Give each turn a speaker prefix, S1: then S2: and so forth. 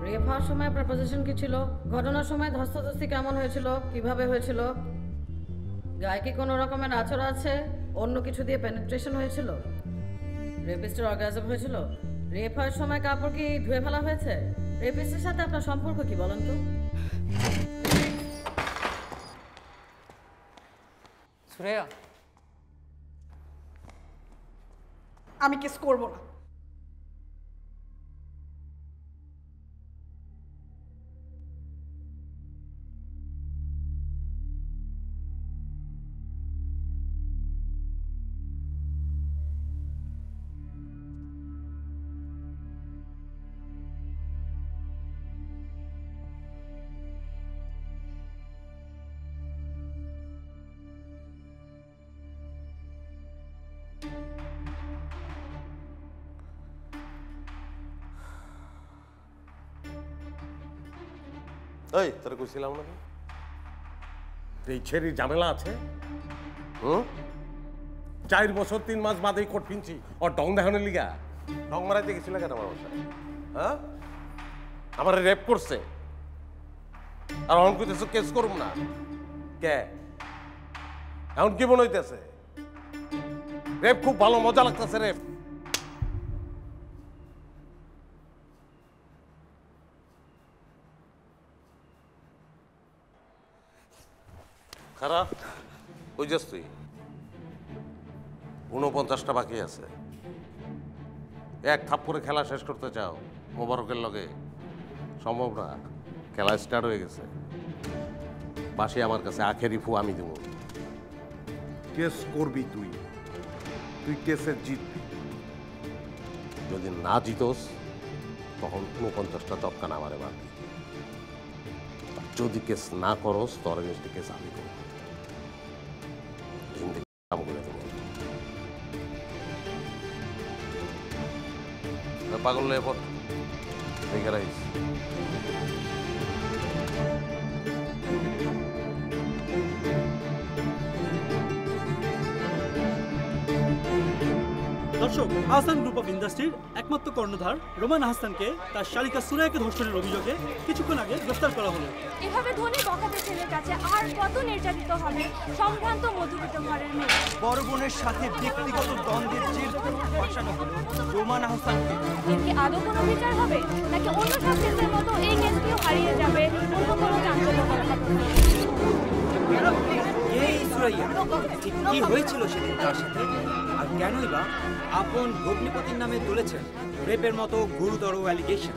S1: Rape হওয়ার সময় আপনার পজিশন কি ছিল? ঘটনার সময় ধস্তাধস্তি কেমন হয়েছিল, কিভাবে হয়েছিল? গায়ে কি কোনো রকমের আচর আছে? অন্য কিছু দিয়ে পেনিট্রেশন হয়েছিল? রেপিস্টের অর্গাজম হয়েছিল? রেপ হওয়ার সময় কাপড় কি ধুয়ে ফেলা হয়েছে? রেপিস্টের সাথে আপনার সম্পর্ক কি বলেন তো?
S2: সুরাইয়া,
S3: আমি কেস করব না।
S4: এই তোর কইছিলাম না এই ছেড়ি ঝামেলা আছে। 4 বছর 3 মাস বাদে কোট পিনছি আর ডং দেখানোর লিগা ডং মারাইতে গেছিল কেন আমার বাসায়? হ্যাঁ, আমার রেপ করছে আর এখন কইতেছ কেস করুম না কে? এখন কি মনে হইতেছে রেপ খুব ভালো মজা লাগতেছে? রেপ খারাপ ওই যাস তুই 49টা বাকি আছে। এক থাপ্পড়ে খেলা শেষ করতে চাও মোবারকের লগে? সম্ভব না, খেলা স্টার্ট হয়ে গেছে। বাসি আমার কাছে, আখেরি ফু আমি দেব। কেস করবি তুই, তুই কেসে জিতবি। যদি না জিতোস তখন 49টা চটকানা আমারে মারবি। যদি কেস না করস তোর এগেন্স্টে কেস আমি করব। কাম করে দেবো। পাগল লে পর দেখে রাখিস।
S5: দর্শক, আহসান গ্রুপ অফ ইন্ডাস্ট্রির একমাত্র কর্ণধার রোমান আহসানকে তার শালিকা সুরাইয়াকে ধর্ষণের অভিযোগে কিছুক্ষণ আগে গ্রেফতার করা হলো।
S6: এভাবে ধনী বখাটে ছেলের কাছে আর কত নির্যাতিত হবে সম্ভ্রান্ত মধ্যবিত্ত ঘরের মেয়ে?
S2: বড় বোনের সাথে ব্যক্তিগত দ্বন্দ্বের জের ধরে ফাঁসানো হলো রোমান আহসানকে।
S6: এর কি আদৌ কোনো বিচার হবে, নাকি অন্য সব কেসের মতো এই কেসটিও হারিয়ে যাবে অন্য কোনো চাঞ্চল্যকর ঘটনা?
S2: এই সুরাইয়া, ঠিক কি হয়েছিল সেদিন তার সাথে? আর কেনই বা আপন ভগ্নিপতির নামে তুলেছেন রেপের মতো গুরুতর অ্যালিগেশন?